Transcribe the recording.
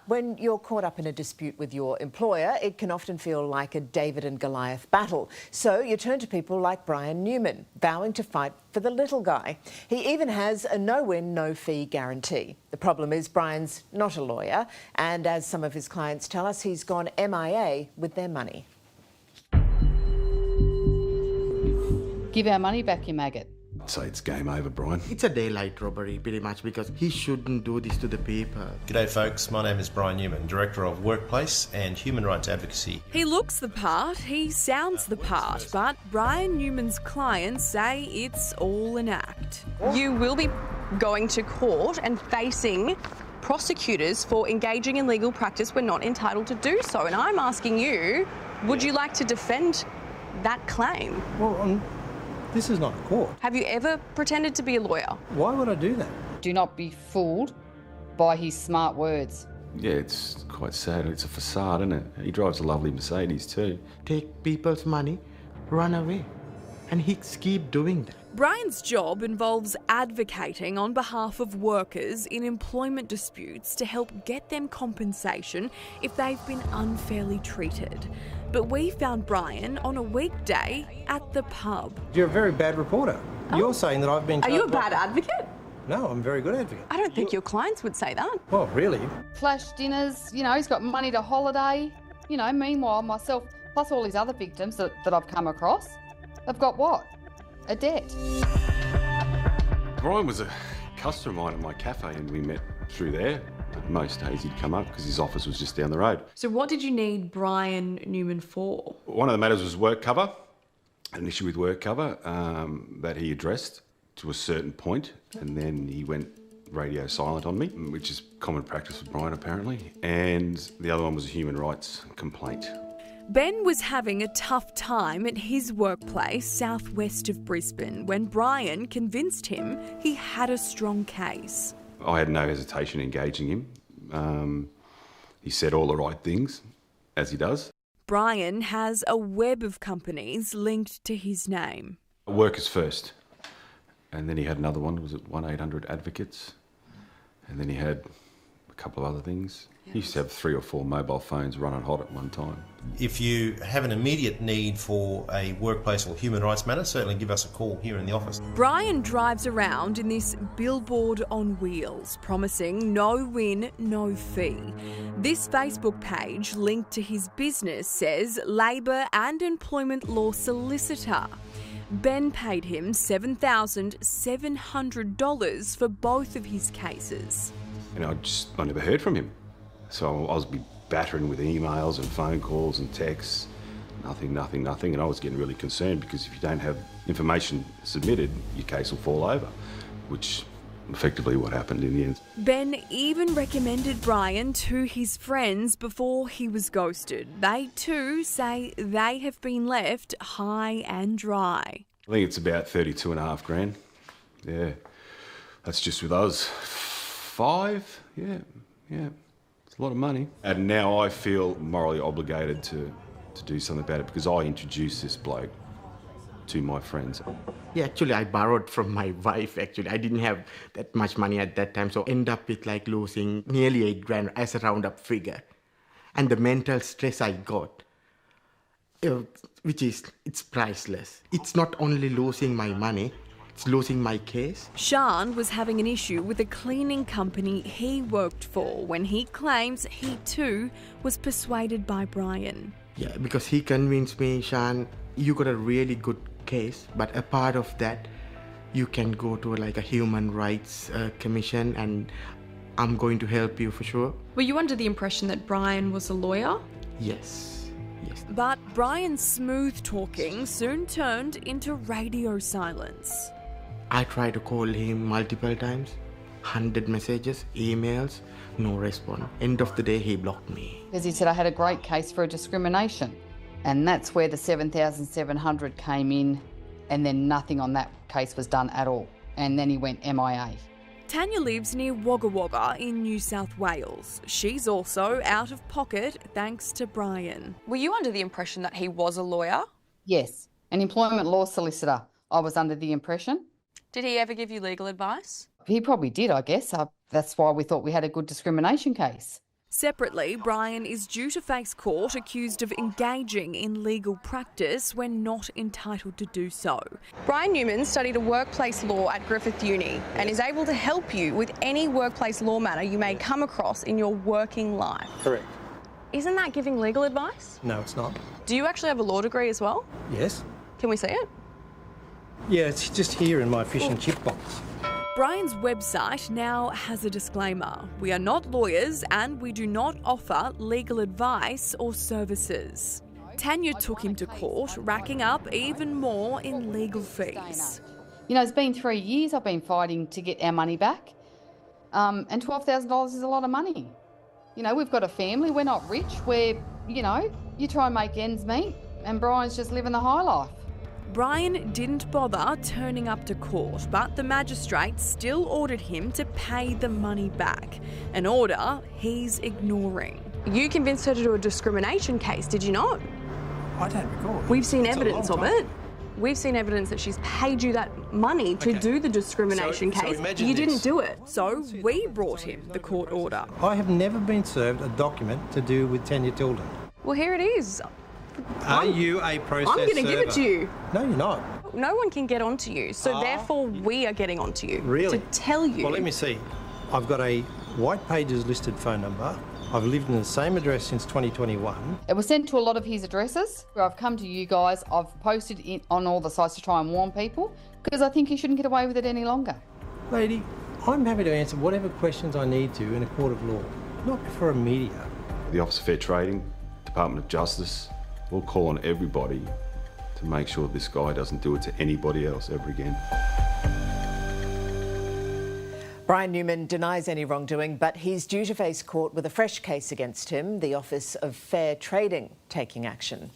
When you're caught up in a dispute with your employer, it can often feel like a David and Goliath battle. So you turn to people like Brian Newman, vowing to fight for the little guy. He even has a no-win, no-fee guarantee. The problem is Brian's not a lawyer, and as some of his clients tell us, he's gone MIA with their money. Give our money back, you maggot. I'd say it's game over, Brian. It's a daylight robbery, pretty much, because he shouldn't do this to the people. G'day folks, my name is Brian Newman, Director of Workplace and Human Rights Advocacy. He looks the part, he sounds the part, but Brian Newman's clients say it's all an act. You will be going to court and facing prosecutors for engaging in legal practice when not entitled to do so. And I'm asking you, would you like to defend that claim? Well, this is not a court. Have you ever pretended to be a lawyer? Why would I do that? Do not be fooled by his smart words. Yeah, it's quite sad. It's a facade, isn't it? He drives a lovely Mercedes too. Take people's money, run away. And he keep doing that. Brian's job involves advocating on behalf of workers in employment disputes to help get them compensation if they've been unfairly treated. But we found Brian on a weekday at the pub. You're a very bad reporter. Oh. You're saying that I've been... Are you a bad advocate? No, I'm a very good advocate. I don't think your clients would say that. Well, really? Flash dinners, he's got money to holiday. Meanwhile, myself, plus all his other victims that I've come across, have got what? A debt. Brian was a customer of mine at my cafe and we met through there. Most days he'd come up because his office was just down the road. So what did you need Brian Newman for? One of the matters was work cover, an issue with work cover that he addressed to a certain point, and then he went radio silent on me, which is common practice for Brian apparently, and the other one was a human rights complaint. Ben was having a tough time at his workplace southwest of Brisbane when Brian convinced him he had a strong case. I had no hesitation engaging him. He said all the right things, as he does. Brian has a web of companies linked to his name. Workers First. And then he had another one, was it 1-800-ADVOCATES? And then he had a couple of other things. He used to have 3 or 4 mobile phones running hot at one time. If you have an immediate need for a workplace or human rights matter, certainly give us a call here in the office. Brian drives around in this billboard on wheels, promising no win, no fee. This Facebook page linked to his business says Labour and Employment Law Solicitor. Ben paid him $7,700 for both of his cases. And I never heard from him. So I was battering with emails and phone calls and texts, nothing. And I was getting really concerned because if you don't have information submitted, your case will fall over, which effectively what happened in the end. Ben even recommended Brian to his friends before he was ghosted. They too say they have been left high and dry. I think it's about 32.5 grand. Yeah, that's just with us. 5, yeah. It's a lot of money. And now I feel morally obligated to do something about it because I introduced this bloke to my friends. Yeah, actually, I borrowed from my wife, actually. I didn't have that much money at that time, so end up with losing nearly 8 grand as a roundup figure. And the mental stress I got, it's priceless. It's not only losing my money, it's losing my case. Sean was having an issue with a cleaning company he worked for when he claims he too was persuaded by Brian. Yeah, because he convinced me, Sean, you got a really good case, but a part of that, you can go to a human rights commission and I'm going to help you for sure. Were you under the impression that Brian was a lawyer? Yes. But Brian's smooth talking soon turned into radio silence. I tried to call him multiple times, 100 messages, emails, no response. End of the day, he blocked me. Because he said I had a great case for a discrimination. And that's where the $7,700 came in, and then nothing on that case was done at all. And then he went MIA. Tanya lives near Wagga Wagga in New South Wales. She's also out of pocket thanks to Brian. Were you under the impression that he was a lawyer? Yes, an employment law solicitor. I was under the impression. Did he ever give you legal advice? He probably did, I guess. That's why we thought we had a good discrimination case. Separately, Brian is due to face court accused of engaging in legal practice when not entitled to do so. Brian Newman studied a workplace law at Griffith Uni and is able to help you with any workplace law matter you may come across in your working life. Correct. Isn't that giving legal advice? No, it's not. Do you actually have a law degree as well? Yes. Can we see it? Yeah, it's just here in my fish and chip box. Brian's website now has a disclaimer. We are not lawyers and we do not offer legal advice or services. Tanya took him to court, racking up even more in legal fees. You know, it's been 3 years I've been fighting to get our money back, and $12,000 is a lot of money. You know, we've got a family, we're not rich, you try and make ends meet, and Brian's just living the high life. Brian didn't bother turning up to court, but the magistrate still ordered him to pay the money back, an order he's ignoring. You convinced her to do a discrimination case, did you not? I don't recall. We've seen It's a evidence long of time. it. We've seen evidence that she's paid you that money to do the discrimination So case. imagine You didn't this. do it. So we brought him the court order. I have never been served a document to do with Tanya Tilden. Well, here it is. Are you a process I'm going to give it to you. No, you're not. No one can get onto you, so therefore we are getting onto you. Really? To tell you. Well, let me see. I've got a White Pages listed phone number. I've lived in the same address since 2021. It was sent to a lot of his addresses. I've come to you guys, I've posted it on all the sites to try and warn people, because I think he shouldn't get away with it any longer. Lady, I'm happy to answer whatever questions I need to in a court of law, not for a media. The Office of Fair Trading, Department of Justice, we'll call on everybody to make sure this guy doesn't do it to anybody else ever again. Brian Newman denies any wrongdoing, but he's due to face court with a fresh case against him, the Office of Fair Trading taking action.